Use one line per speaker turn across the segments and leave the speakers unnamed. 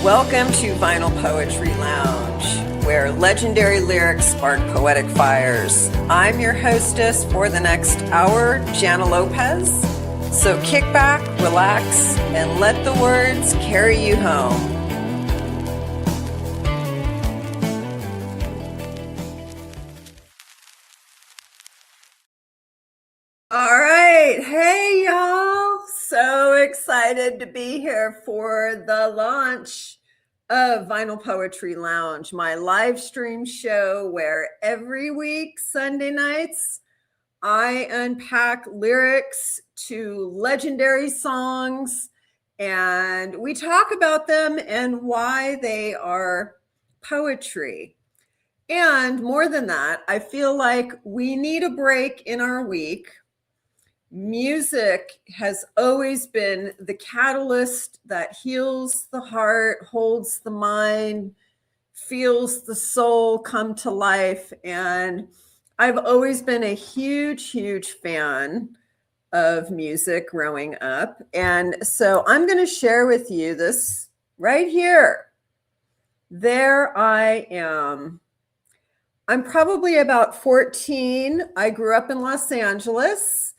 Welcome to Vinyl Poetry Lounge, where legendary lyrics spark poetic fires. I'm your hostess for the next hour, Jana Lopez. So kick back, relax, and let the words carry you home. All right. Hey, y'all. So excited to be here for the launch of Vinyl Poetry Lounge, my live stream show where every week, Sunday nights, I unpack lyrics to legendary songs and we talk about them and why they are poetry. And more than that, I feel like we need a break in our week. Music has always been the catalyst that heals the heart, holds the mind, feels the soul come to life. And I've always been a huge, huge fan of music growing up. And so I'm going to share with you this right here. There I am. I'm probably about 14. I grew up in Los Angeles.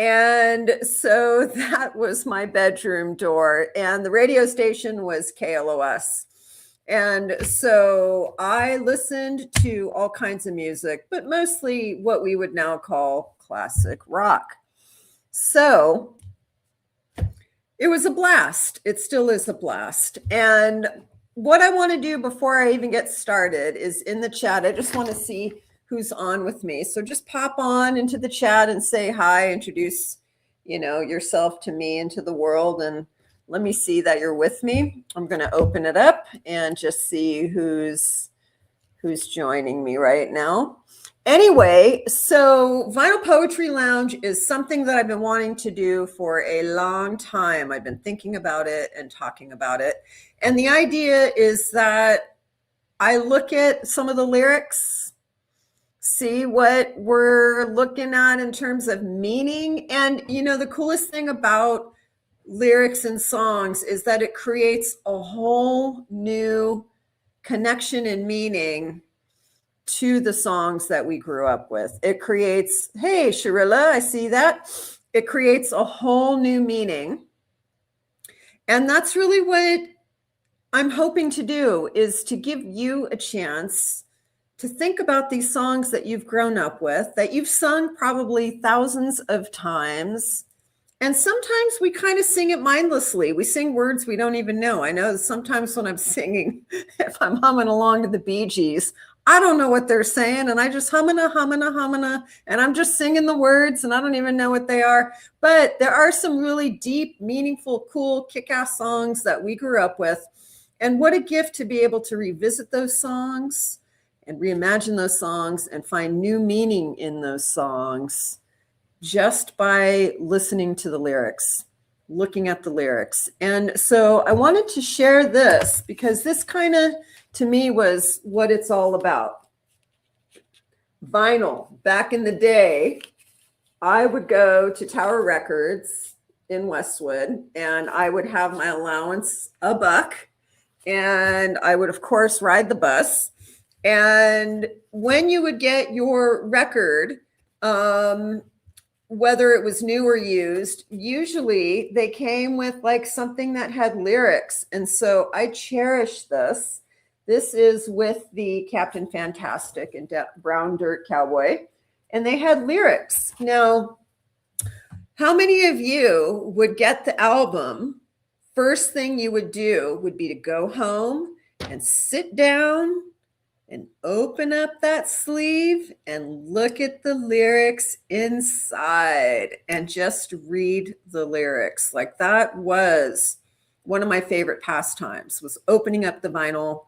And so that was my bedroom door. And the radio station was KLOS. And so I listened to all kinds of music, but mostly what we would now call classic rock. So it was a blast. It still is a blast. And what I want to do before I even get started is in the chat, I just want to see who's on with me. So just pop on into the chat and say hi, introduce, yourself to me and to the world. And let me see that you're with me. I'm going to open it up and just see who's joining me right now. Anyway, so Vinyl Poetry Lounge is something that I've been wanting to do for a long time. I've been thinking about it and talking about it. And the idea is that I look at some of the lyrics, see what we're looking at in terms of meaning. And, the coolest thing about lyrics and songs is that it creates a whole new connection and meaning to the songs that we grew up with. It creates, hey, Sharilla, I see that. It creates a whole new meaning. And that's really what I'm hoping to do, is to give you a chance to think about these songs that you've grown up with, that you've sung probably thousands of times. And sometimes we kind of sing it mindlessly. We sing words we don't even know. I know sometimes when I'm singing, if I'm humming along to the Bee Gees, I don't know what they're saying. And I just humming, and I'm just singing the words and I don't even know what they are. But there are some really deep, meaningful, cool, kick-ass songs that we grew up with. And what a gift to be able to revisit those songs and reimagine those songs and find new meaning in those songs just by listening to the lyrics, looking at the lyrics. And so I wanted to share this because this kind of, to me, was what it's all about. Vinyl. Back in the day, I would go to Tower Records in Westwood and I would have my allowance $1. And I would, of course, ride the bus. And when you would get your record, whether it was new or used, usually they came with like something that had lyrics. And so I cherish this. This is with the Captain Fantastic and Brown Dirt Cowboy. And they had lyrics. Now, how many of you would get the album? First thing you would do would be to go home and sit down and open up that sleeve and look at the lyrics inside and just read the lyrics. Like that was one of my favorite pastimes, was opening up the vinyl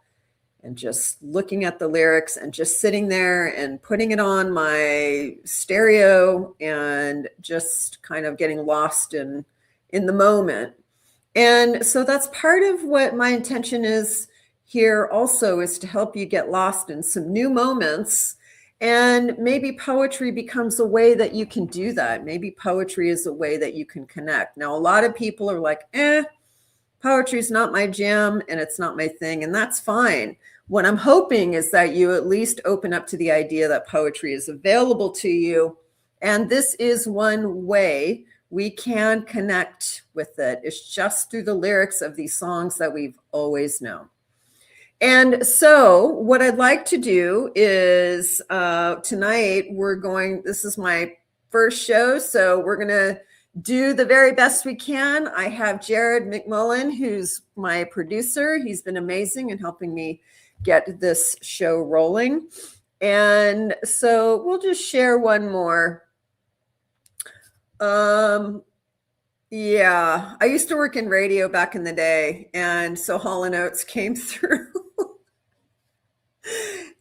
and just looking at the lyrics and just sitting there and putting it on my stereo and just kind of getting lost in the moment. And so that's part of what my intention is here also, is to help you get lost in some new moments. And maybe poetry becomes a way that you can do that. Maybe poetry is a way that you can connect. Now, a lot of people are like, Poetry is not my jam and it's not my thing, and that's fine. What I'm hoping is that you at least open up to the idea that poetry is available to you. And this is one way we can connect with it. It's just through the lyrics of these songs that we've always known. And so what I'd like to do is tonight this is my first show, so we're going to do the very best we can. I have Jared McMullen, who's my producer. He's been amazing in helping me get this show rolling. And so we'll just share one more. Yeah, I used to work in radio back in the day, and so Hall & Oates came through.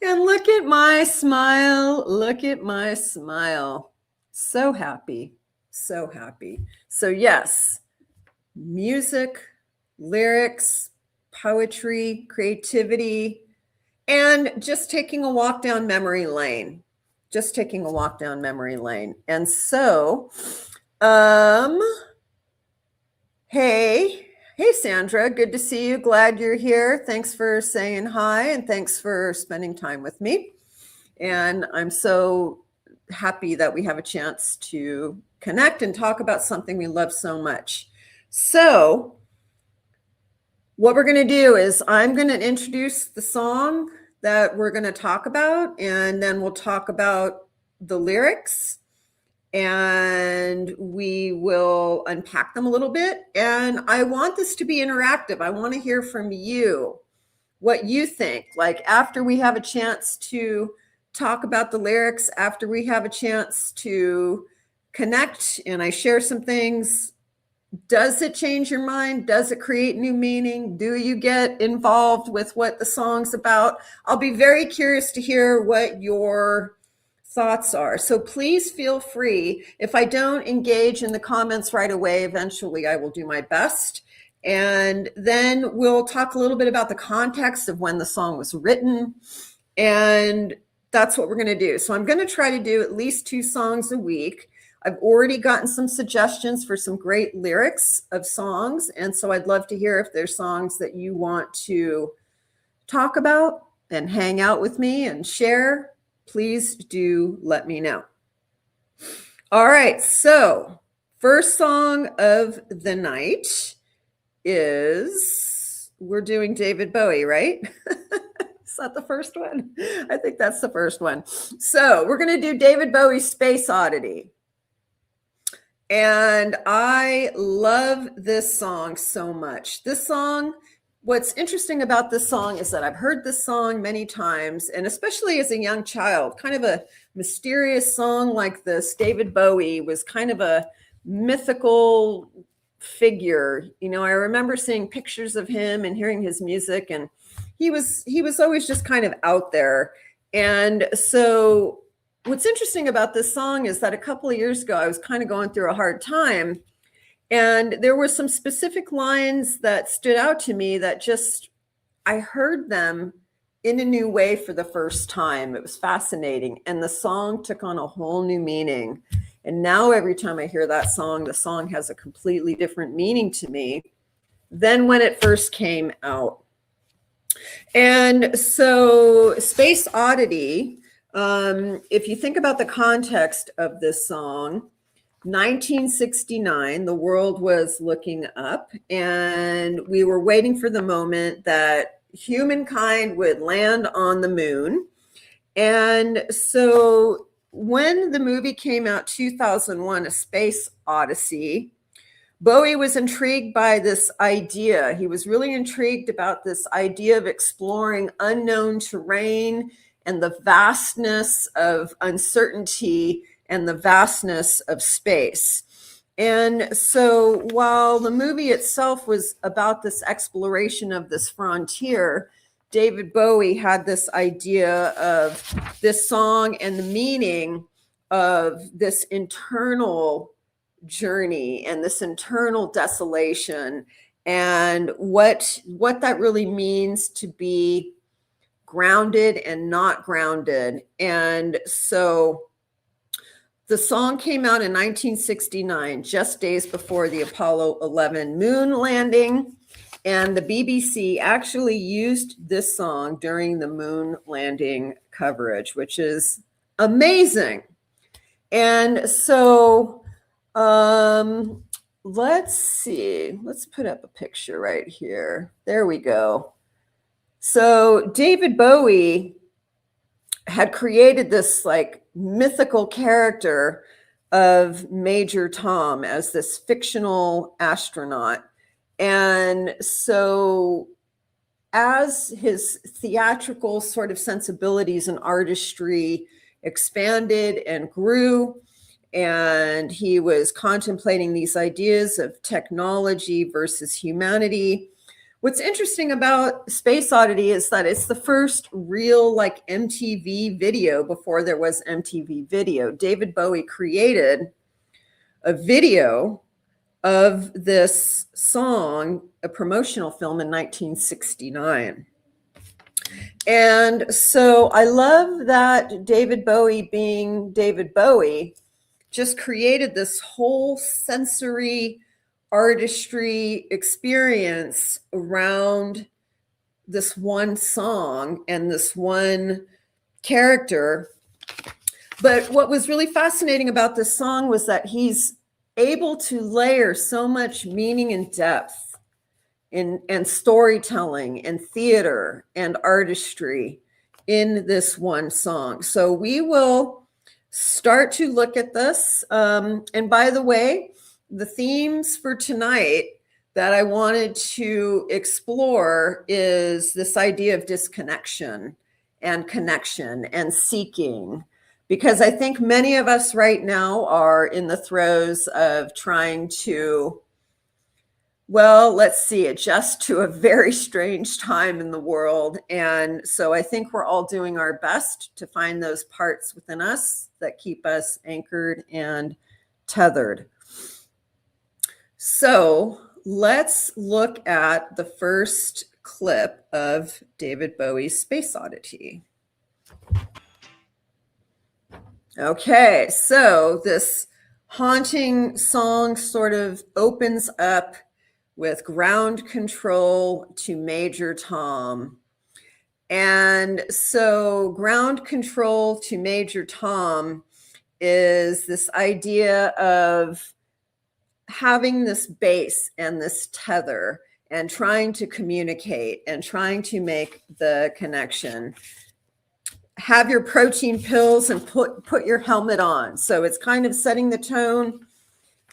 And look at my smile. Look at my smile. So happy. So happy. So yes, music, lyrics, poetry, creativity, and just taking a walk down memory lane. Just taking a walk down memory lane. And so, hey Sandra, good to see you. Glad you're here. Thanks for saying hi and thanks for spending time with me. And I'm so happy that we have a chance to connect and talk about something we love so much. So what we're going to do is I'm going to introduce the song that we're going to talk about, and then we'll talk about the lyrics, and we will unpack them a little bit. And I want this to be interactive. I want to hear from you what you think. Like after we have a chance to talk about the lyrics, after we have a chance to connect and I share some things, does it change your mind? Does it create new meaning? Do you get involved with what the song's about? I'll be very curious to hear what your thoughts are. So please feel free. If I don't engage in the comments right away, eventually I will do my best. And then we'll talk a little bit about the context of when the song was written. And that's what we're going to do. So I'm going to try to do at least 2 songs a week. I've already gotten some suggestions for some great lyrics of songs. And so I'd love to hear if there's songs that you want to talk about and hang out with me and share. Please do let me know. All right. So first song of the night is, we're doing David Bowie, right? Is that the first one? I think that's the first one. So we're going to do David Bowie's Space Oddity. And I love this song so much. This song, what's interesting about this song is that I've heard this song many times, and especially as a young child, kind of a mysterious song like this. David Bowie was kind of a mythical figure. You know, I remember seeing pictures of him and hearing his music, and he was always just kind of out there. And so what's interesting about this song is that a couple of years ago, I was kind of going through a hard time, and there were some specific lines that stood out to me that just, I heard them in a new way for the first time. It was fascinating. And the song took on a whole new meaning. And now every time I hear that song, the song has a completely different meaning to me than when it first came out. And so Space Oddity, if you think about the context of this song, 1969, the world was looking up and we were waiting for the moment that humankind would land on the moon. And so when the movie came out, 2001, A Space Odyssey, Bowie was intrigued by this idea. He was really intrigued about this idea of exploring unknown terrain and the vastness of uncertainty and the vastness of space. And so while the movie itself was about this exploration of this frontier, David Bowie had this idea of this song and the meaning of this internal journey and this internal desolation and what that really means to be grounded and not grounded. And so the song came out in 1969, just days before the Apollo 11 moon landing. And the BBC actually used this song during the moon landing coverage, which is amazing. And so let's see. Let's put up a picture right here. There we go. So David Bowie had created this like mythical character of Major Tom as this fictional astronaut. And so as his theatrical sort of sensibilities and artistry expanded and grew, and he was contemplating these ideas of technology versus humanity. What's interesting about Space Oddity is that it's the first real like MTV video before there was MTV Video. David Bowie created a video of this song, a promotional film in 1969. And so I love that David Bowie, being David Bowie, just created this whole sensory artistry experience around this one song and this one character. But what was really fascinating about this song was that he's able to layer so much meaning and depth and storytelling and theater and artistry in this one song. So we will start to look at this. And by the way, the themes for tonight that I wanted to explore is this idea of disconnection and connection and seeking, because I think many of us right now are in the throes of trying to, well, let's see, adjust to a very strange time in the world. And so I think we're all doing our best to find those parts within us that keep us anchored and tethered. So let's look at the first clip of David Bowie's Space Oddity. Okay, so this haunting song sort of opens up with ground control to Major Tom. And so ground control to Major Tom is this idea of having this base and this tether and trying to communicate and trying to make the connection. Have your protein pills and put your helmet on. So it's kind of setting the tone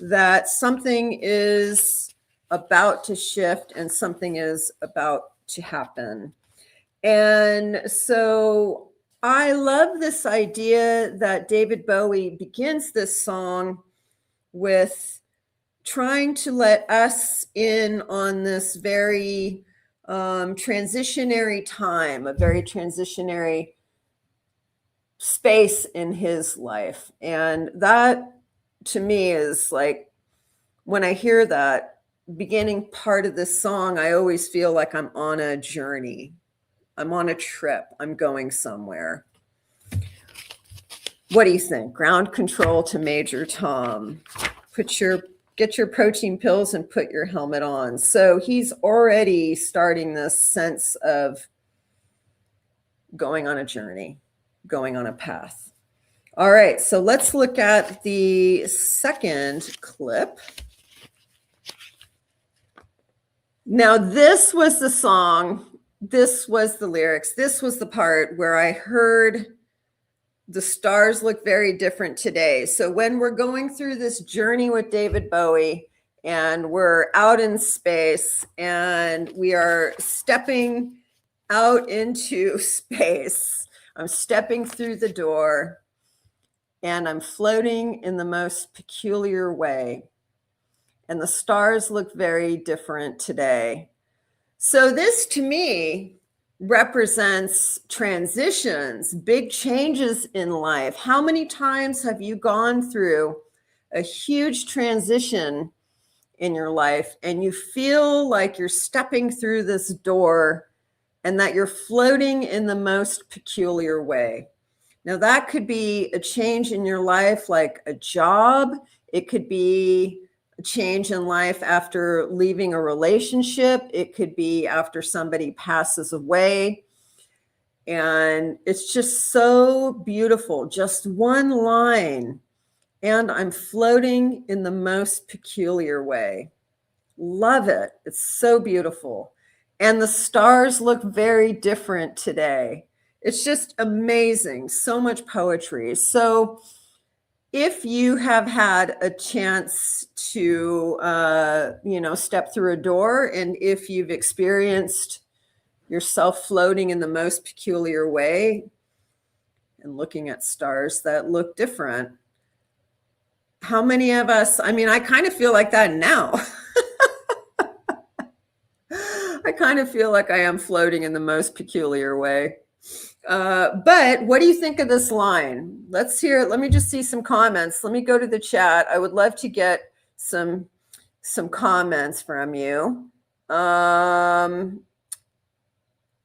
that something is about to shift and something is about to happen. And so I love this idea that David Bowie begins this song with trying to let us in on this very transitionary time, a very transitionary space in his life. And that to me is like, when I hear that beginning part of this song, I always feel like I'm on a journey. I'm on a trip. I'm going somewhere. What do you think? Ground control to Major Tom. Get your protein pills and put your helmet on. So he's already starting this sense of going on a journey, going on a path. All right, so let's look at the second clip. Now, this was the song, this was the lyrics, this was the part where I heard the stars look very different today. So when we're going through this journey with David Bowie and we're out in space and we are stepping out into space, I'm stepping through the door and I'm floating in the most peculiar way. And the stars look very different today. So this to me represents transitions, big changes in life. How many times have you gone through a huge transition in your life and you feel like you're stepping through this door and that you're floating in the most peculiar way? Now, that could be a change in your life, like a job. It could be a change in life after leaving a relationship. It could be after somebody passes away. And it's just so beautiful. Just one line. And I'm floating in the most peculiar way. Love it. It's so beautiful. And the stars look very different today. It's just amazing. So much poetry. So if you have had a chance to, step through a door, and if you've experienced yourself floating in the most peculiar way and looking at stars that look different, how many of us, I kind of feel like that now. I kind of feel like I am floating in the most peculiar way. But what do you think of this line? Let's hear it. Let me just see some comments. Let me go to the chat. I would love to get some comments from you.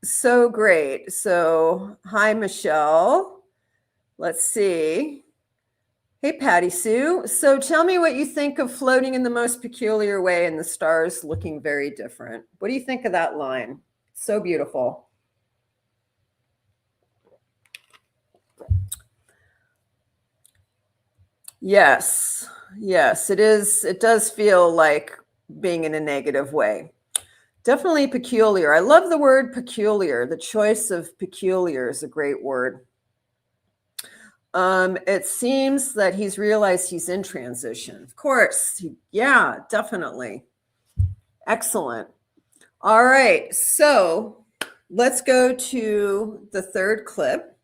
So great. So hi, Michelle. Let's see. Hey, Patty Sue. So tell me what you think of floating in the most peculiar way and the stars looking very different. What do you think of that line? So beautiful. Yes, it is. It does feel like being in a negative way. Definitely peculiar. I love the word peculiar. The choice of peculiar is a great word. It seems that he's realized he's in transition. Of course. Yeah, definitely. Excellent. All right. So let's go to the third clip.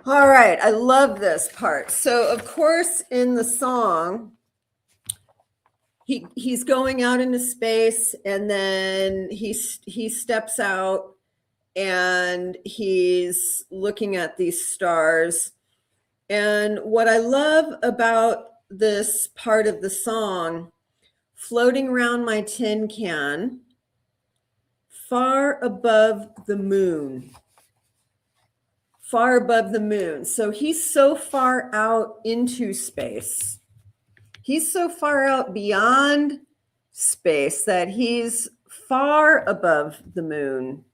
All right. I love this part. So, of course, in the song, he's going out into space, and then he steps out, and he's looking at these stars. And what I love about this part of the song, floating around my tin can, far above the moon. Far above the moon. So he's so far out into space. He's so far out beyond space that he's far above the moon.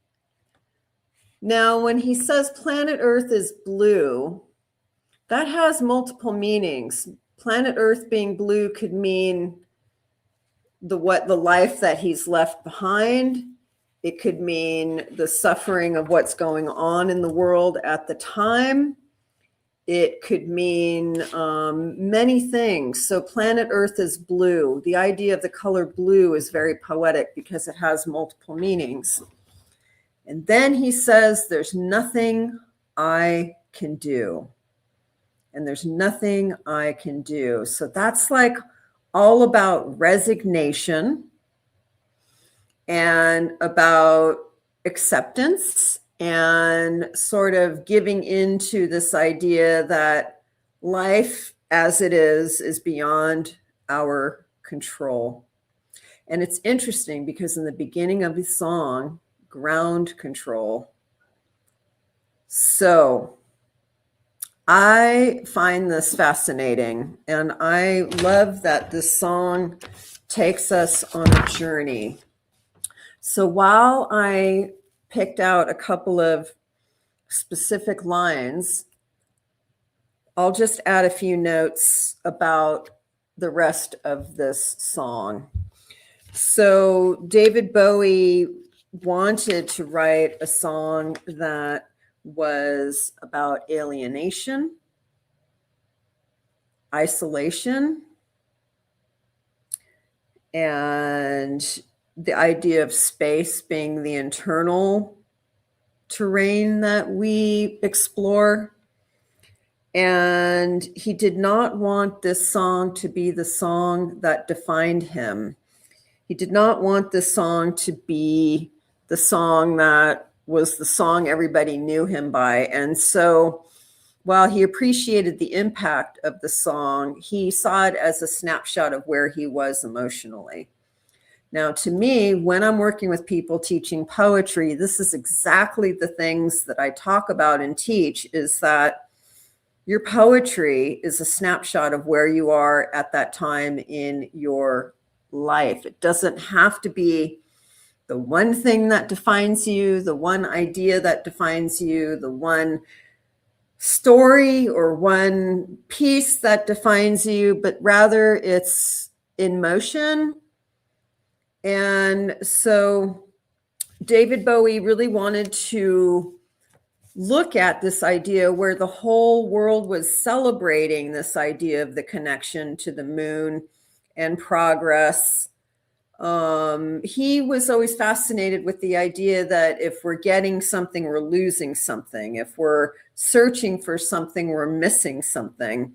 Now, when he says planet Earth is blue, that has multiple meanings. Planet Earth being blue could mean the life that he's left behind. It could mean the suffering of what's going on in the world at the time. It could mean many things. So planet Earth is blue. The idea of the color blue is very poetic because it has multiple meanings. And then he says, there's nothing I can do. And there's nothing I can do. So that's like all about resignation and about acceptance and sort of giving into this idea that life as it is beyond our control. And it's interesting because in the beginning of the song, ground control. So I find this fascinating, and I love that this song takes us on a journey. So while I picked out a couple of specific lines, I'll just add a few notes about the rest of this song. So David Bowie wanted to write a song that was about alienation, isolation, and the idea of space being the internal terrain that we explore. And he did not want this song to be the song that defined him. He did not want this song to be the song that was the song everybody knew him by. And so while he appreciated the impact of the song, he saw it as a snapshot of where he was emotionally. Now, to me, when I'm working with people teaching poetry, this is exactly the things that I talk about and teach, is that Your poetry is a snapshot of where you are at that time in your life. It doesn't have to be the one thing that defines you, the one idea that defines you, the one story or one piece that defines you, but rather it's in motion. And so David Bowie really wanted to look at this idea where the whole world was celebrating this idea of the connection to the moon and progress. He was always fascinated with the idea that if we're getting something, we're losing something. If we're searching for something, we're missing something.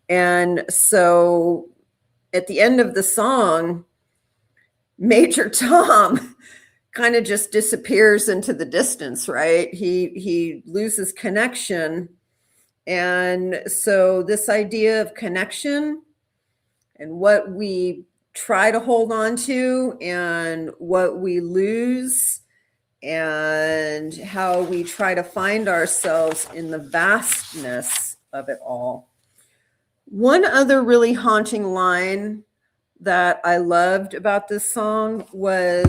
And so at the end of the song, Major Tom kind of just disappears into the distance, right? He loses connection. And so this idea of connection and what we try to hold on to and what we lose and how we try to find ourselves in the vastness of it all. One other really haunting line that I loved about this song was,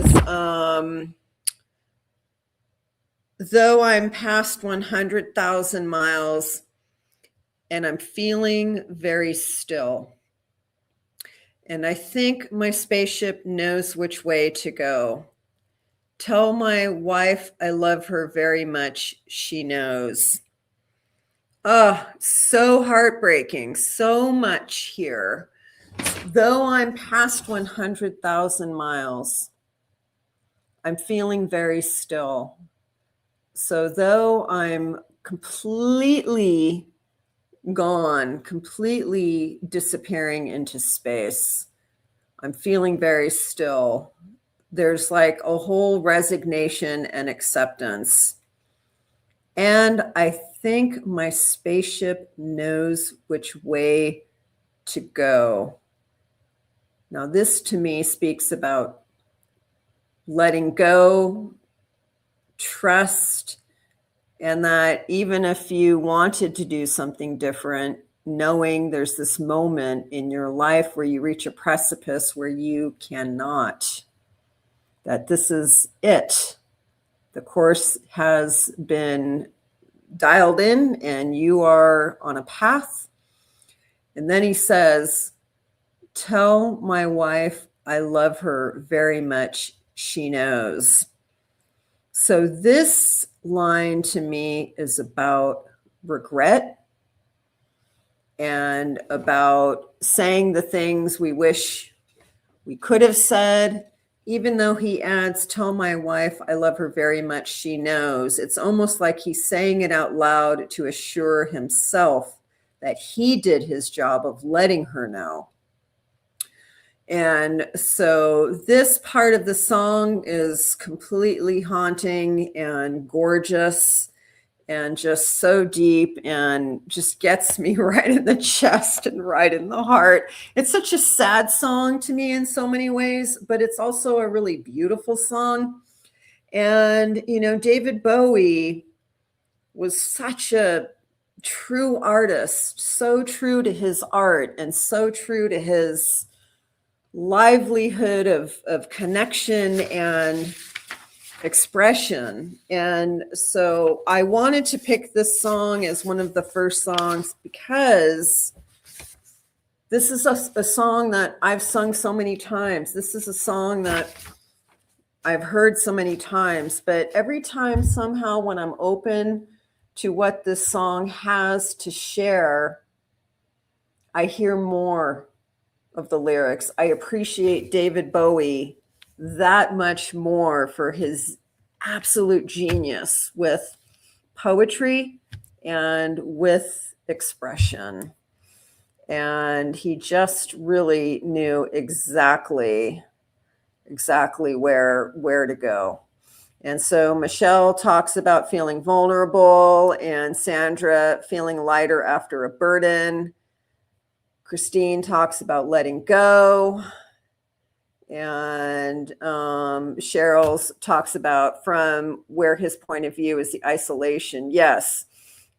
though I'm past 100,000 miles and I'm feeling very still. And I think my spaceship knows which way to go. Tell my wife I love her very much. She knows. Oh, so heartbreaking. So much here. Though I'm past 100,000 miles, I'm feeling very still. So though I'm completely gone, completely disappearing into space, I'm feeling very still. There's like a whole resignation and acceptance. And I think my spaceship knows which way to go. Now, this to me speaks about letting go, trust, and that even if you wanted to do something different, knowing there's this moment in your life where you reach a precipice where you cannot, that this is it. The course has been dialed in and you are on a path. And then he says, tell my wife I love her very much. She knows. So this line to me is about regret and about saying the things we wish we could have said, even though he adds, tell my wife I love her very much. She knows. It's almost like he's saying it out loud to assure himself that he did his job of letting her know. And so this part of the song is completely haunting and gorgeous and just so deep and just gets me right in the chest and right in the heart. It's such a sad song to me in so many ways, but it's also a really beautiful song. And, you know, David Bowie was such a true artist, so true to his art and so true to his livelihood of connection and expression. And so I wanted to pick this song as one of the first songs because this is a song that I've sung so many times. This is a song that I've heard so many times, but every time somehow when I'm open to what this song has to share, I hear more of the lyrics. I appreciate David Bowie that much more for his absolute genius with poetry and with expression. And he just really knew exactly where to go. And so Michelle talks about feeling vulnerable and Sandra feeling lighter after a burden. Christine talks about letting go. And Cheryl's talks about from where his point of view is the isolation. Yes,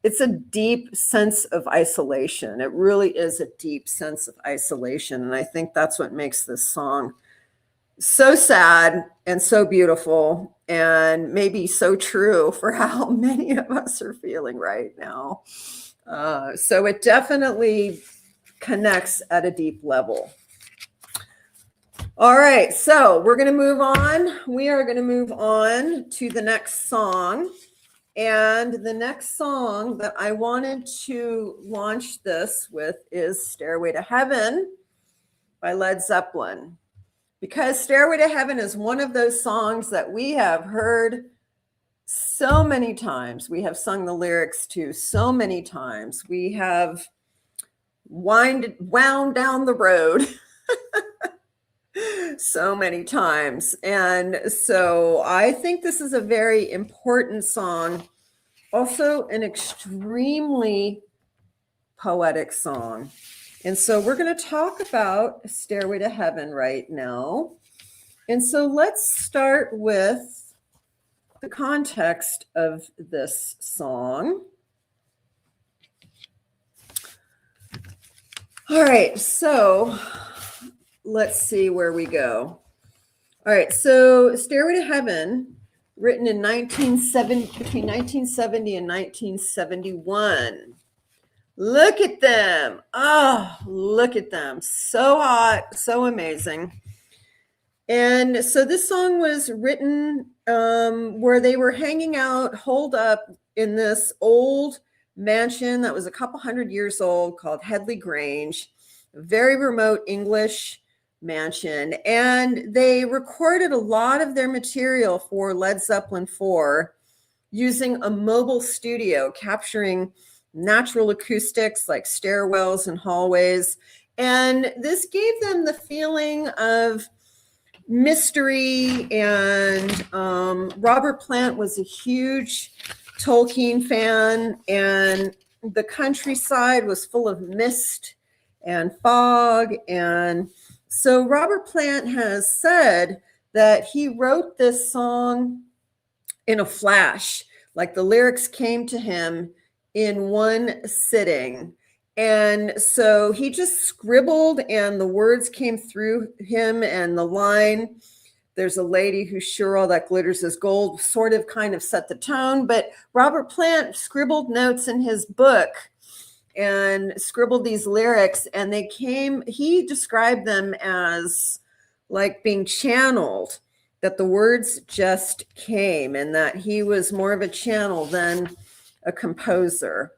it's a deep sense of isolation. It really is a deep sense of isolation. And I think that's what makes this song so sad and so beautiful, and maybe so true for how many of us are feeling right now. So it definitely connects at a deep level. All right, so we're going to move on. We are going to move on to the next song. And the next song that I wanted to launch this with is Stairway to Heaven by Led Zeppelin. Because Stairway to Heaven is one of those songs that we have heard so many times. We have sung the lyrics to so many times. We have wound down the road so many times. And so I think this is a very important song, also an extremely poetic song. And so we're going to talk about Stairway to Heaven right now. And so let's start with the context of this song. All right, so let's see where we go. All right, so Stairway to Heaven, written in between 1970 and 1971. Look at them. Oh, look at them. So hot, so amazing. And so this song was written where they were hanging out, holed up in this old mansion that was a couple hundred years old called Headley Grange, a very remote English mansion. And they recorded a lot of their material for Led Zeppelin 4 using a mobile studio, capturing natural acoustics like stairwells and hallways. And this gave them the feeling of mystery. And Robert Plant was a huge Tolkien fan, and the countryside was full of mist and fog. And so Robert Plant has said that he wrote this song in a flash, like the lyrics came to him in one sitting. And so he just scribbled and the words came through him, and the line, "There's a lady who's sure all that glitters is gold," sort of kind of set the tone. But Robert Plant scribbled notes in his book and scribbled these lyrics, and he described them as like being channeled, that the words just came, and that he was more of a channel than a composer.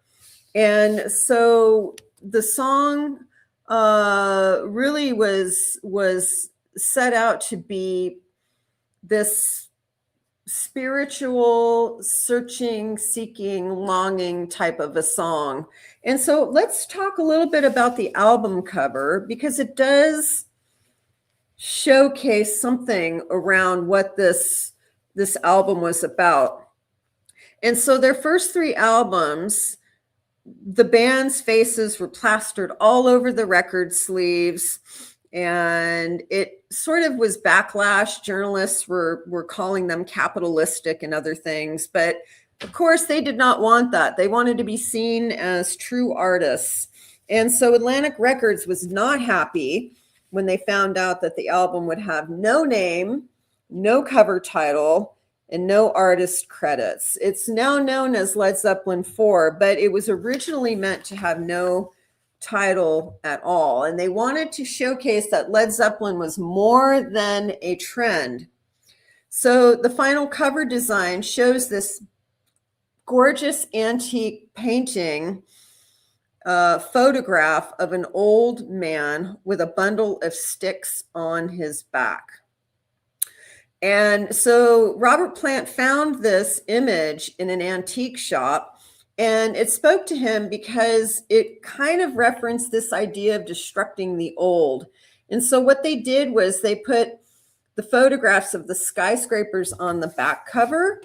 And so the song really was set out to be this spiritual, searching, seeking, longing type of a song. And so let's talk a little bit about the album cover, because it does showcase something around what this album was about. And so their first three albums, the band's faces were plastered all over the record sleeves, and it sort of was backlash. Journalists were calling them capitalistic and other things, but of course they did not want that. They wanted to be seen as true artists. And so Atlantic Records was not happy when they found out that the album would have no name, no cover title, and no artist credits. It's now known as Led Zeppelin 4, but it was originally meant to have no title at all. And they wanted to showcase that Led Zeppelin was more than a trend. So the final cover design shows this gorgeous antique painting, photograph of an old man with a bundle of sticks on his back. And so Robert Plant found this image in an antique shop, and it spoke to him because it kind of referenced this idea of destructing the old. And so what they did was they put the photographs of the skyscrapers on the back cover,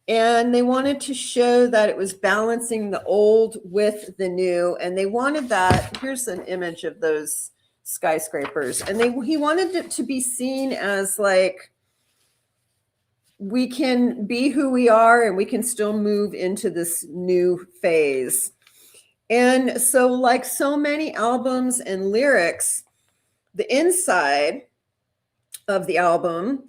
and they wanted to show that it was balancing the old with the new. And they wanted that. Here's an image of those skyscrapers. And he wanted it to be seen as like we can be who we are and we can still move into this new phase. And so, like so many albums and lyrics, the inside of the album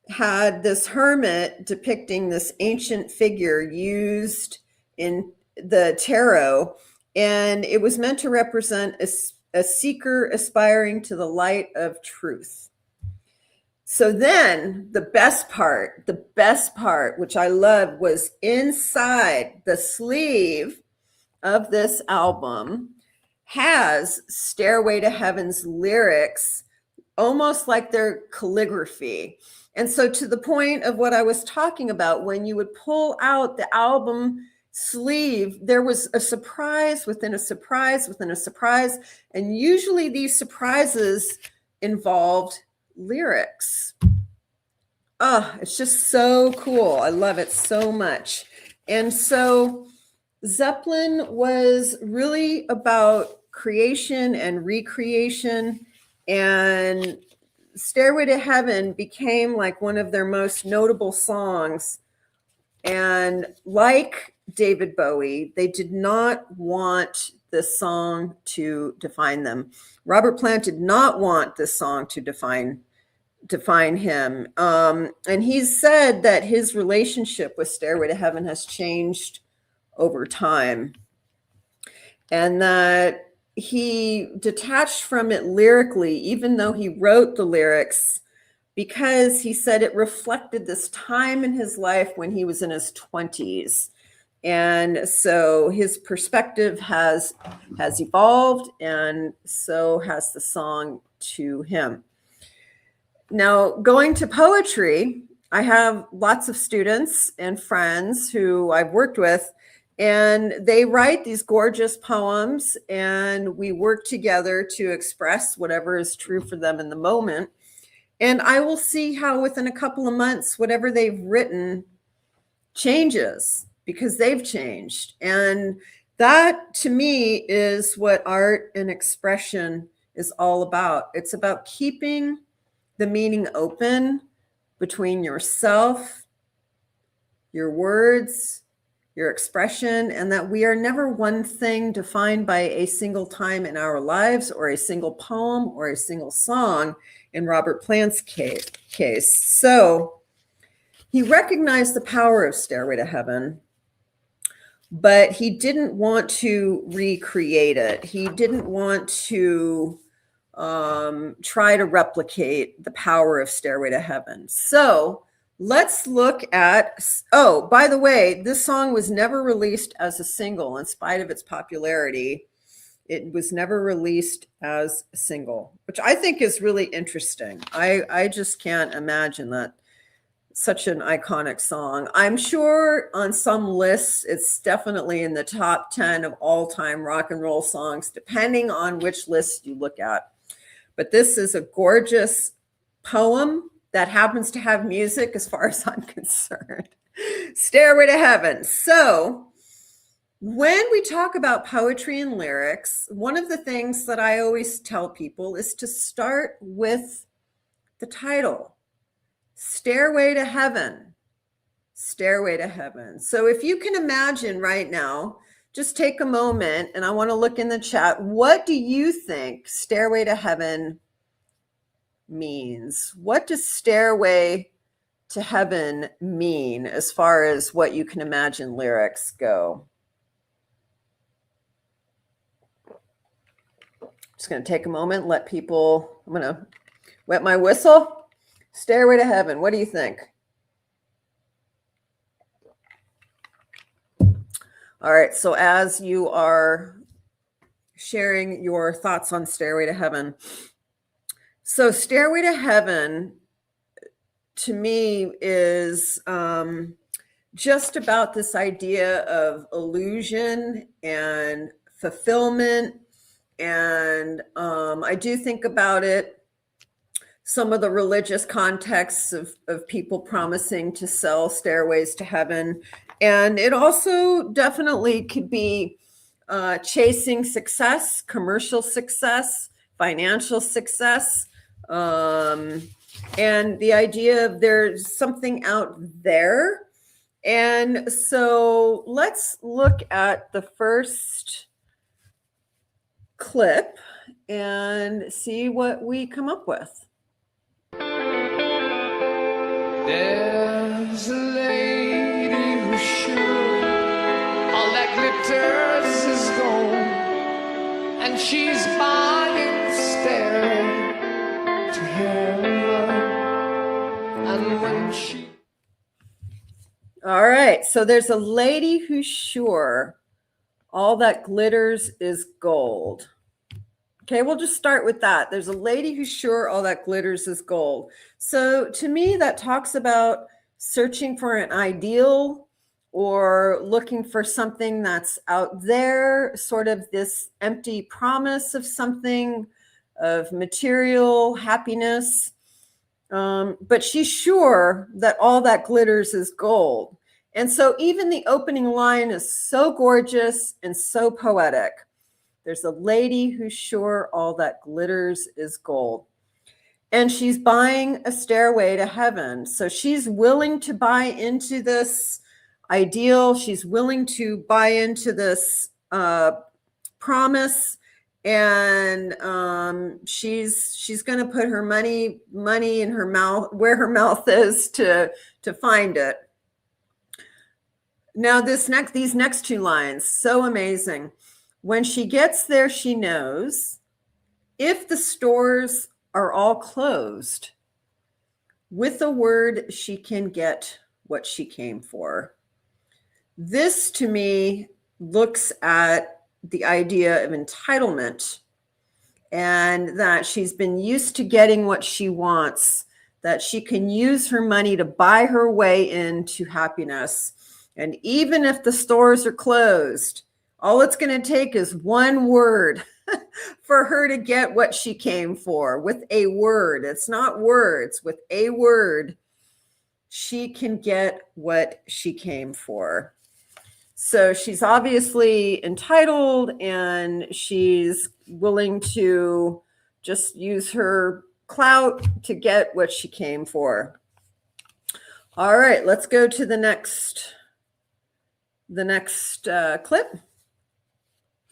had this hermit depicting this ancient figure used in the tarot, and it was meant to represent a seeker aspiring to the light of truth. So then the best part, which I love, was inside the sleeve of this album has Stairway to Heaven's lyrics, almost like their calligraphy. And so, to the point of what I was talking about, when you would pull out the album sleeve, there was a surprise within a surprise within a surprise. And usually these surprises involved lyrics. Oh, it's just so cool. I love it so much. And so Zeppelin was really about creation and recreation, and Stairway to Heaven became like one of their most notable songs. And like David Bowie, they did not want this song to define them. Robert Plant did not want this song to define him. And he's said that his relationship with Stairway to Heaven has changed over time, and that he detached from it lyrically, even though he wrote the lyrics, because he said it reflected this time in his life when he was in his 20s. And so his perspective has evolved, and so has the song to him. Now, going to poetry, I have lots of students and friends who I've worked with, and they write these gorgeous poems, and we work together to express whatever is true for them in the moment. And I will see how within a couple of months, whatever they've written changes because they've changed. And that, to me, is what art and expression is all about. It's about keeping the meaning open between yourself, your words, your expression, and that we are never one thing defined by a single time in our lives or a single poem or a single song in Robert Plant's case. So he recognized the power of Stairway to Heaven, but he didn't want to recreate it. He didn't want to try to replicate the power of Stairway to Heaven. So let's look at, oh, by the way, this song was never released as a single in spite of its popularity. It was never released as a single, which I think is really interesting. I just can't imagine that. Such an iconic song. I'm sure on some lists, it's definitely in the top 10 of all-time rock and roll songs, depending on which list you look at. But this is a gorgeous poem that happens to have music as far as I'm concerned. Stairway to Heaven. So when we talk about poetry and lyrics, one of the things that I always tell people is to start with the title. Stairway to Heaven, Stairway to Heaven. So if you can imagine right now, just take a moment, and I want to look in the chat. What do you think Stairway to Heaven means? What does Stairway to Heaven mean as far as what you can imagine lyrics go? Just going to take a moment, let people, I'm going to wet my whistle. Stairway to Heaven. What do you think? All right. So as you are sharing your thoughts on Stairway to Heaven. So Stairway to Heaven, to me, is just about this idea of illusion and fulfillment. And I do think about it, some of the religious contexts of people promising to sell stairways to heaven. And it also definitely could be chasing success, commercial success, financial success, and the idea of there's something out there. And so let's look at the first clip and see what we come up with.
There's a lady who's sure all that glitters is gold, and she's buying Stairway to heaven. And when she...
All right, so there's a lady who's sure all that glitters is gold. Okay, we'll just start with that. There's a lady who's sure all that glitters is gold. So to me, that talks about searching for an ideal or looking for something that's out there, sort of this empty promise of something, of material happiness. But she's sure that all that glitters is gold. And so even the opening line is so gorgeous and so poetic. There's a lady who's sure all that glitters is gold. And she's buying a stairway to heaven. So she's willing to buy into this ideal. She's willing to buy into this promise. And she's going to put her money in her mouth, where her mouth is, to find it. Now these next two lines, so amazing. When she gets there, she knows if the stores are all closed, with a word, she can get what she came for. This, to me, looks at the idea of entitlement, and that she's been used to getting what she wants, that she can use her money to buy her way into happiness. And even if the stores are closed, all it's going to take is one word for her to get what she came for. With a word, it's not words, with a word, she can get what she came for. So she's obviously entitled, and she's willing to just use her clout to get what she came for. All right, let's go to the next clip.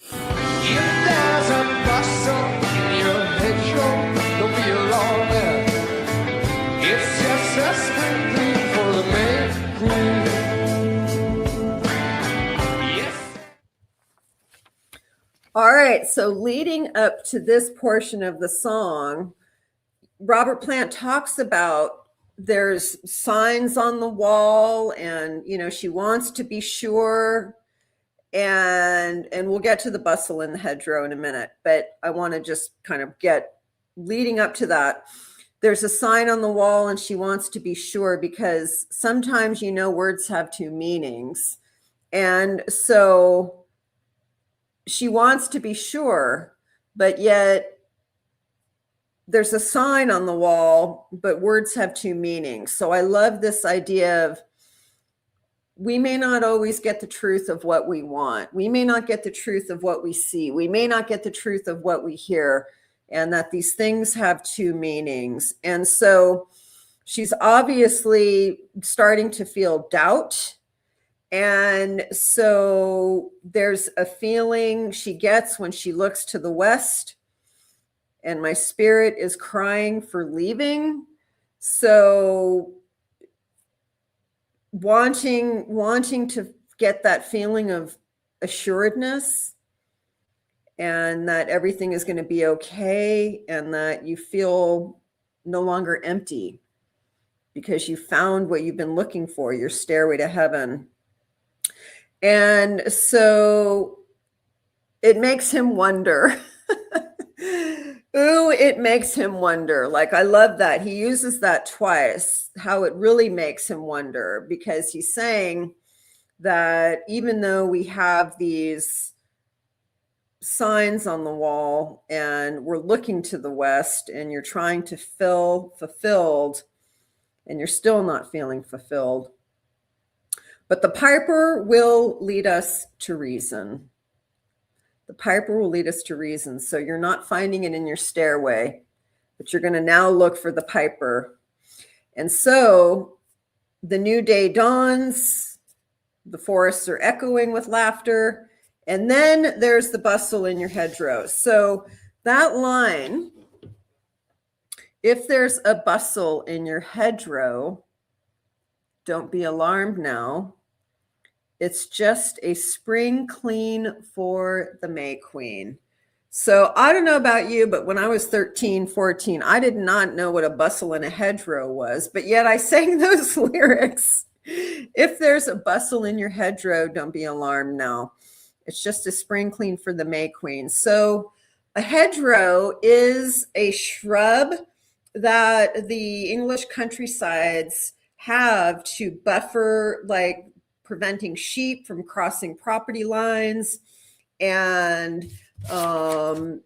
If there's a bustle in your hedgerow, don't be alarmed there. It's just a spring clean for the May Queen. Yes.
All right, so leading up to this portion of the song, Robert Plant talks about there's signs on the wall, and she wants to be sure. And we'll get to the bustle in the hedgerow in a minute, but I want to just kind of get leading up to that. There's a sign on the wall, and she wants to be sure, because sometimes, words have two meanings. And so she wants to be sure, but yet there's a sign on the wall, but words have two meanings. So I love this idea of, we may not always get the truth of what we want. We may not get the truth of what we see. We may not get the truth of what we hear, and that these things have two meanings. And so she's obviously starting to feel doubt. And so there's a feeling she gets when she looks to the west, and my spirit is crying for leaving. So wanting to get that feeling of assuredness, and that everything is going to be okay, and that you feel no longer empty because you found what you've been looking for, your stairway to heaven. And so it makes him wonder. Ooh, it makes him wonder. Like, I love that. He uses that twice, how it really makes him wonder, because he's saying that even though we have these signs on the wall and we're looking to the west, and you're trying to feel fulfilled, and you're still not feeling fulfilled, but the piper will lead us to reason. The piper will lead us to reason. So you're not finding it in your stairway, but you're going to now look for the piper. And so the new day dawns, the forests are echoing with laughter, and then there's the bustle in your hedgerow. So that line, if there's a bustle in your hedgerow, don't be alarmed now. It's just a spring clean for the May Queen. So I don't know about you, but when I was 13, 14, I did not know what a bustle in a hedgerow was, but yet I sang those lyrics. If there's a bustle in your hedgerow, don't be alarmed now. It's just a spring clean for the May Queen. So a hedgerow is a shrub that the English countrysides have to buffer, like preventing sheep from crossing property lines. And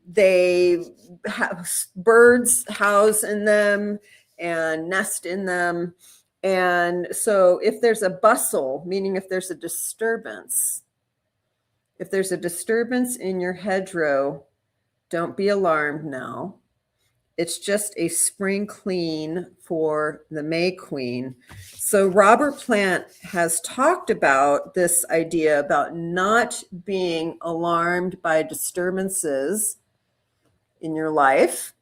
they have birds house in them and nest in them. And so if there's a bustle, meaning if there's a disturbance in your hedgerow, don't be alarmed now. It's just a spring clean for the May Queen. So Robert Plant has talked about this idea about not being alarmed by disturbances in your life,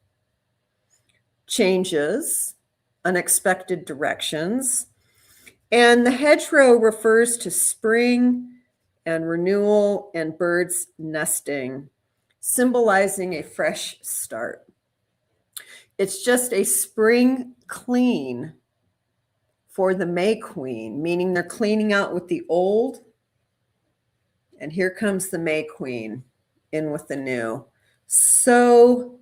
changes, unexpected directions. And the hedgerow refers to spring and renewal and birds nesting, symbolizing a fresh start. It's just a spring clean for the May Queen, meaning they're cleaning out with the old. And here comes the May Queen in with the new. So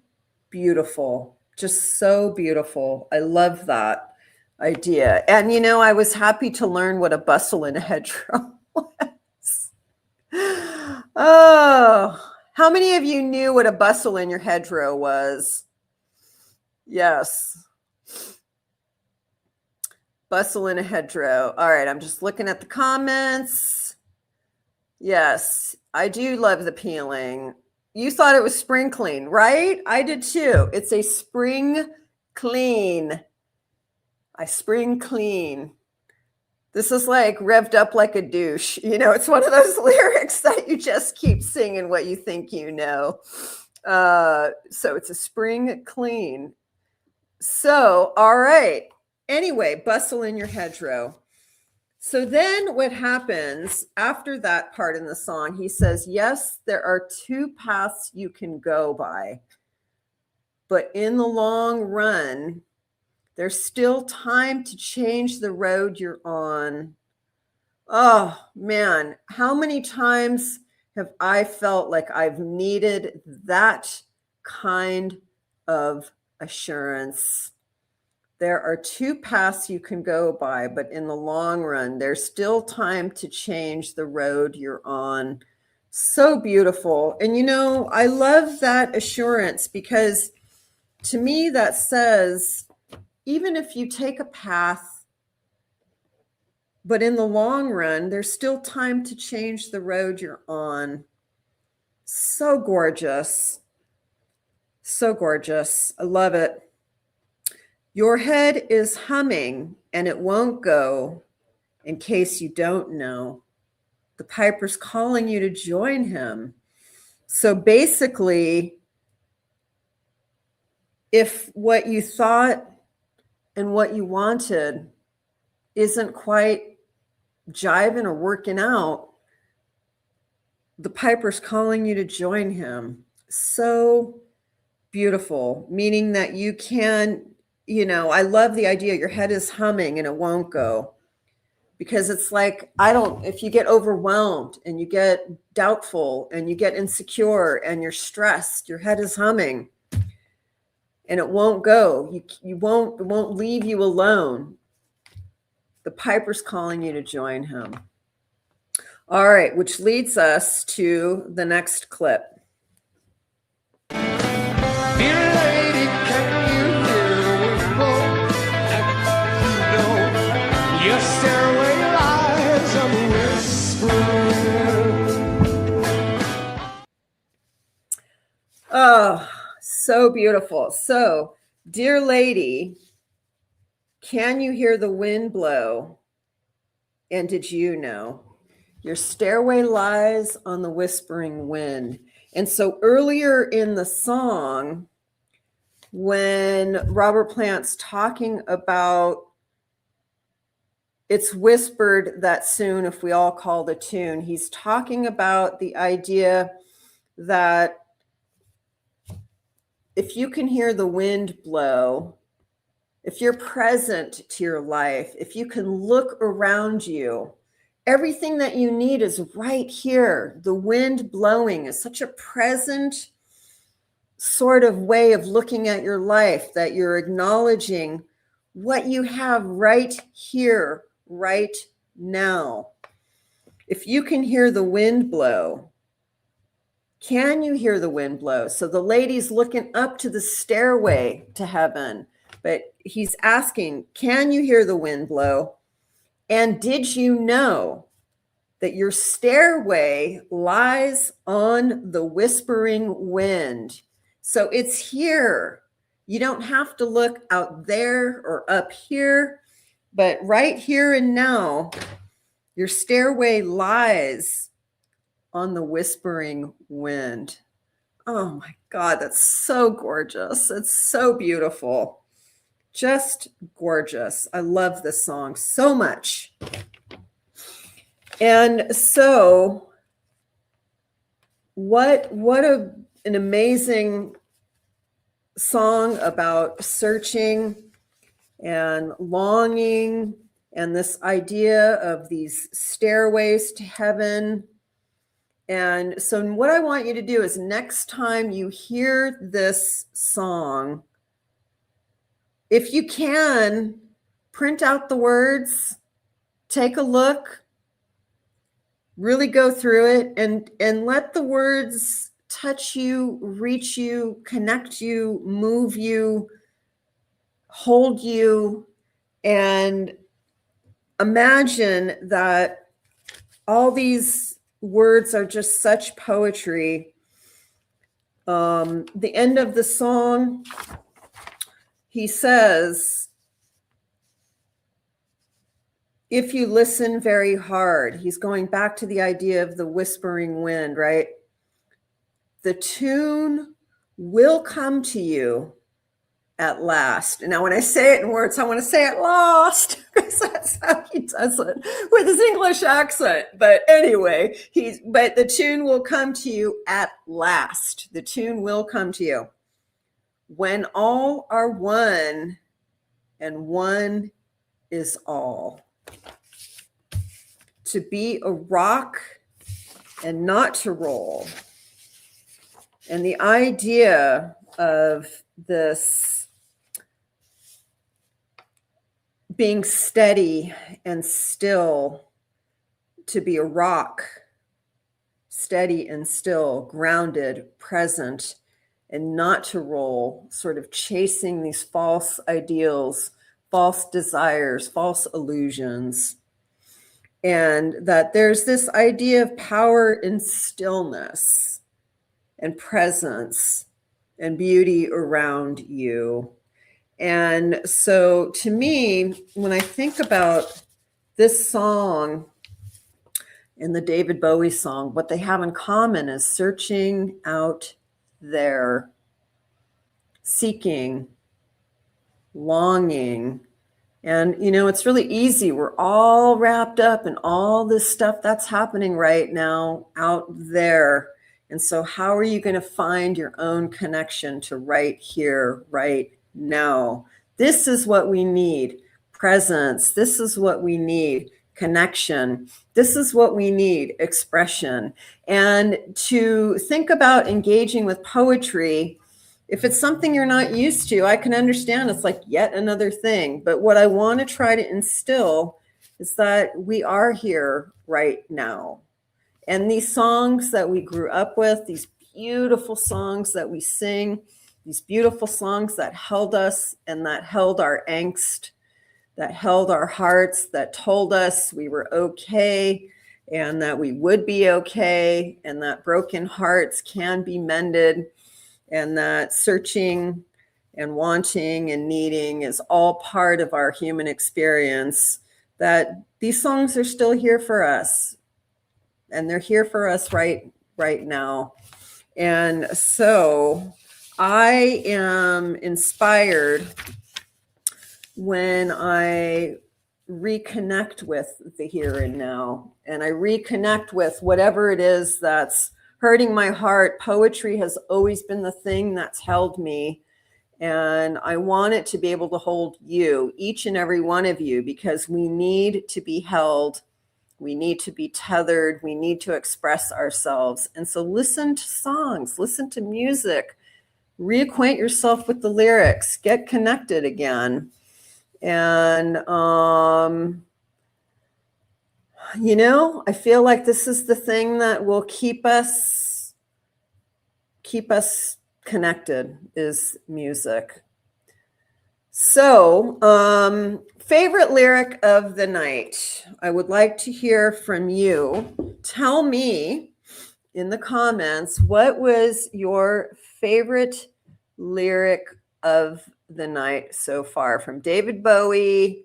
beautiful, just so beautiful. I love that idea. And, you know, I was happy to learn what a bustle in a hedgerow was. Oh, how many of you knew what a bustle in your hedgerow was? Yes. Bustle in a hedgerow. All right, I'm just looking at the comments. Yes, I do love the peeling. You thought it was spring clean, right? I did too. It's a spring clean. I spring clean. This is like revved up like a douche. You know, it's one of those lyrics that you just keep singing what you think you know. So it's a spring clean. So, all right. Anyway, bustle in your hedgerow. So then what happens after that part in the song, he says, yes, there are two paths you can go by, but in the long run, there's still time to change the road you're on. Oh, man, how many times have I felt like I've needed that kind of assurance? There are two paths you can go by, but in the long run, there's still time to change the road you're on. So beautiful. And, you know, I love that assurance because to me, that says, even if you take a path, but in the long run, there's still time to change the road you're on. So gorgeous. So gorgeous. I love it. Your head is humming and it won't go. In case you don't know, the piper's calling you to join him. So basically, if what you thought and what you wanted isn't quite jiving or working out, the piper's calling you to join him. So beautiful, meaning that you can, you know, I love the idea your head is humming and it won't go. Because it's like, if you get overwhelmed and you get doubtful and you get insecure and you're stressed, your head is humming and it won't go. It won't leave you alone. The piper's calling you to join him. All right, which leads us to the next clip.
Dear lady, can you hear the wind blow? You know, your stairway lies a whispering.
Oh, so beautiful. So Dear lady, can you hear the wind blow? And did you know? Your stairway lies on the whispering wind. And so earlier in the song, when Robert Plant's talking about it's whispered that soon if we all call the tune, he's talking about the idea that if you can hear the wind blow, if you're present to your life, if you can look around you, everything that you need is right here. The wind blowing is such a present sort of way of looking at your life, that you're acknowledging what you have right here, right now. If you can hear the wind blow, can you hear the wind blow? So the lady's looking up to the stairway to heaven, but he's asking, can you hear the wind blow? And did you know that your stairway lies on the whispering wind? So it's here. You don't have to look out there or up here, but right here and now, your stairway lies on the whispering wind. Oh my God, that's so gorgeous. It's so beautiful. Just gorgeous. I love this song so much. And so what an amazing song about searching and longing and this idea of these stairways to heaven. And so what I want you to do is next time you hear this song, if you can, print out the words, take a look, really go through it, and let the words touch you, reach you, connect you, move you, hold you, and imagine that all these words are just such poetry. The end of the song, he says, if you listen very hard, he's going back to the idea of the whispering wind, right? The tune will come to you at last. And now when I say it in words, I want to say at last, because that's how he does it with his English accent. But anyway, but the tune will come to you at last. The tune will come to you. When all are one and one is all. To be a rock and not to roll. And the idea of this being steady and still, to be a rock, steady and still, grounded, present, and not to roll, sort of chasing these false ideals, false desires, false illusions. And that there's this idea of power in stillness and presence and beauty around you. And so to me, when I think about this song and the David Bowie song, what they have in common is searching out there, seeking, longing. And, you know, it's really easy. We're all wrapped up in all this stuff that's happening right now out there. And so how are you going to find your own connection to right here, right now? This is what we need. Presence. This is what we need. Connection. This is what we need. Expression. And to think about engaging with poetry, if it's something you're not used to, I can understand it's like yet another thing. But what I want to try to instill is that we are here right now. And these songs that we grew up with, these beautiful songs that we sing, these beautiful songs that held us and that held our angst, that held our hearts, that told us we were okay and that we would be okay, and that broken hearts can be mended, and that searching and wanting and needing is all part of our human experience, that these songs are still here for us, and they're here for us right now. And so I am inspired when I reconnect with the here and now, and I reconnect with whatever it is that's hurting my heart. Poetry has always been the thing that's held me, and I want it to be able to hold you, each and every one of you, because we need to be held. We need to be tethered. We need to express ourselves. And so listen to songs, listen to music, reacquaint yourself with the lyrics, get connected again. And, you know, I feel like this is the thing that will keep us connected, is music. So, favorite lyric of the night. I would like to hear from you. Tell me in the comments, what was your favorite lyric of the night so far, from David Bowie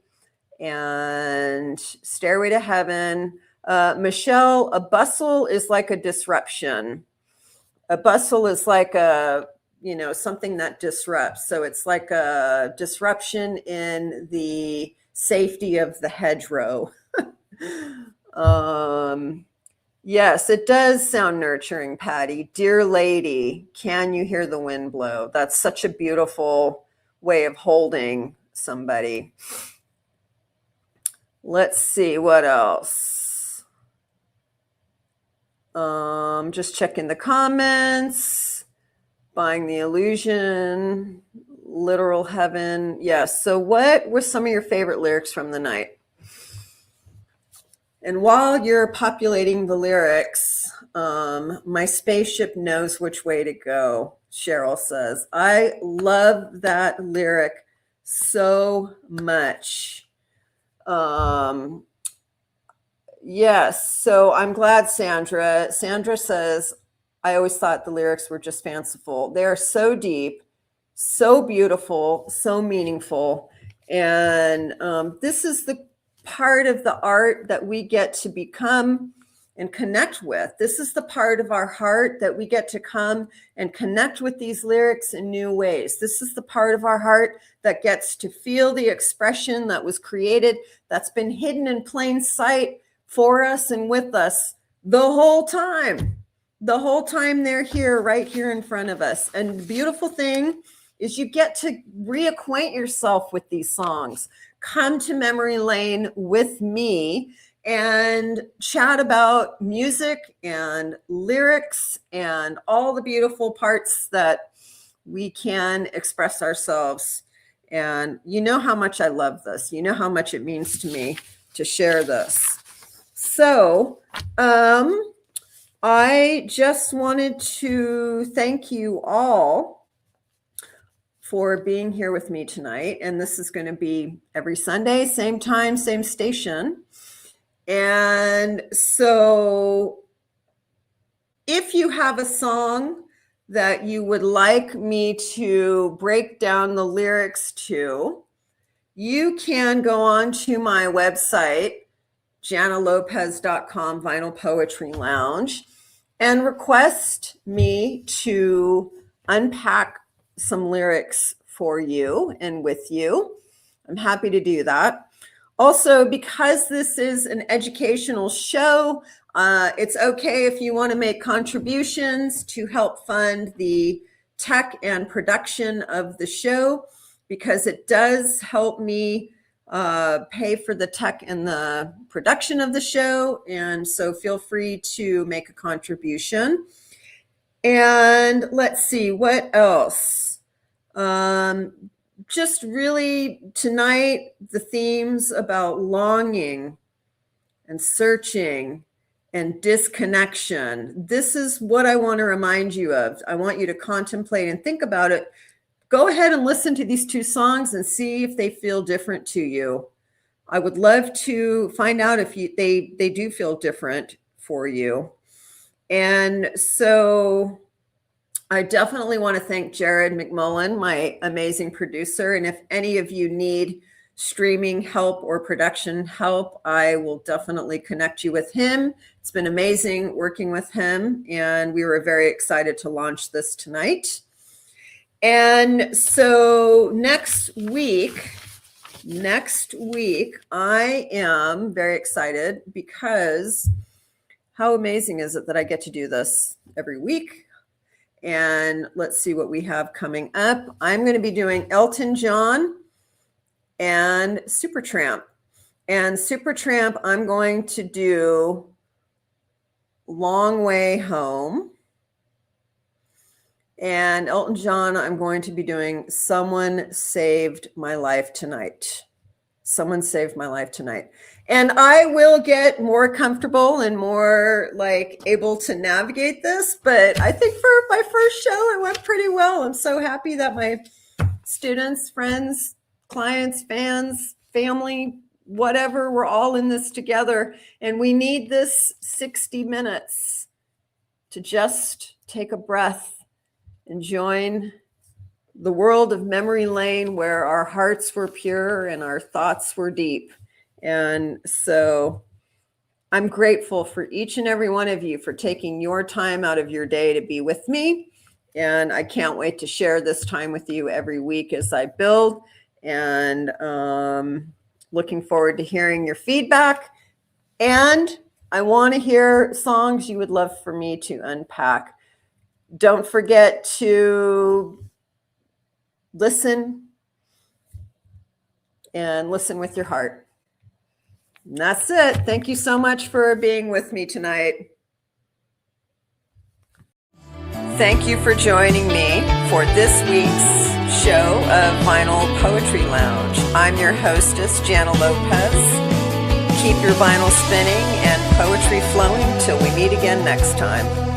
and Stairway to Heaven. Michelle, a bustle is like a disruption. A bustle is like a, you know, something that disrupts. So it's like a disruption in the safety of the hedgerow. Yes, it does sound nurturing, Patty. Dear lady, can you hear the wind blow? That's such a beautiful way of holding somebody. Let's see what else. Just checking the comments. Buying the Illusion, Literal Heaven. Yes. So what were some of your favorite lyrics from the night? And while you're populating the lyrics, my spaceship knows which way to go, Cheryl says. I love that lyric so much. Yes, so I'm glad, Sandra. Sandra says, I always thought the lyrics were just fanciful. They are so deep, so beautiful, so meaningful. And this is the part of the art that we get to become and connect with. This is the part of our heart that we get to come and connect with these lyrics in new ways. This is the part of our heart that gets to feel the expression that was created, that's been hidden in plain sight for us and with us the whole time. The whole time they're here, right here in front of us. And the beautiful thing is you get to reacquaint yourself with these songs. Come to memory lane with me and chat about music and lyrics and all the beautiful parts that we can express ourselves. And you know how much I love this. You know how much it means to me to share this. So, I just wanted to thank you all for being here with me tonight. And this is going to be every Sunday, same time, same station. And so if you have a song that you would like me to break down the lyrics to, you can go on to my website, JanaLopez.com, Vinyl Poetry Lounge, and request me to unpack some lyrics for you and with you. I'm happy to do that. Also, because this is an educational show, it's okay if you want to make contributions to help fund the tech and production of the show, because it does help me pay for the tech and the production of the show. And so feel free to make a contribution. And let's see, what else? Just really tonight, the themes about longing and searching and disconnection. This is what I want to remind you of. I want you to contemplate and think about it. Go ahead and listen to these two songs and see if they feel different to you. I would love to find out if they do feel different for you. And so I definitely want to thank Jared McMullen, my amazing producer. And if any of you need streaming help or production help, I will definitely connect you with him. It's been amazing working with him, and we were very excited to launch this tonight. And so next week, I am very excited because how amazing is it that I get to do this every week? And let's see what we have coming up. I'm going to be doing Elton John and Supertramp. And Supertramp, I'm going to do Long Way Home. And Elton John, I'm going to be doing Someone Saved My Life Tonight. Someone Saved My Life Tonight. And I will get more comfortable and more like able to navigate this. But I think for my first show, it went pretty well. I'm so happy that my students, friends, clients, fans, family, whatever, we're all in this together. And we need this 60 minutes to just take a breath and join the world of memory lane where our hearts were pure and our thoughts were deep. And so I'm grateful for each and every one of you for taking your time out of your day to be with me. And I can't wait to share this time with you every week as I build. And looking forward to hearing your feedback. And I want to hear songs you would love for me to unpack. Don't forget to listen and listen with your heart. And that's it. Thank you so much for being with me tonight. Thank you for joining me for this week's show of Vinyl Poetry Lounge. I'm your hostess, Jana Lopez. Keep your vinyl spinning and poetry flowing till we meet again next time.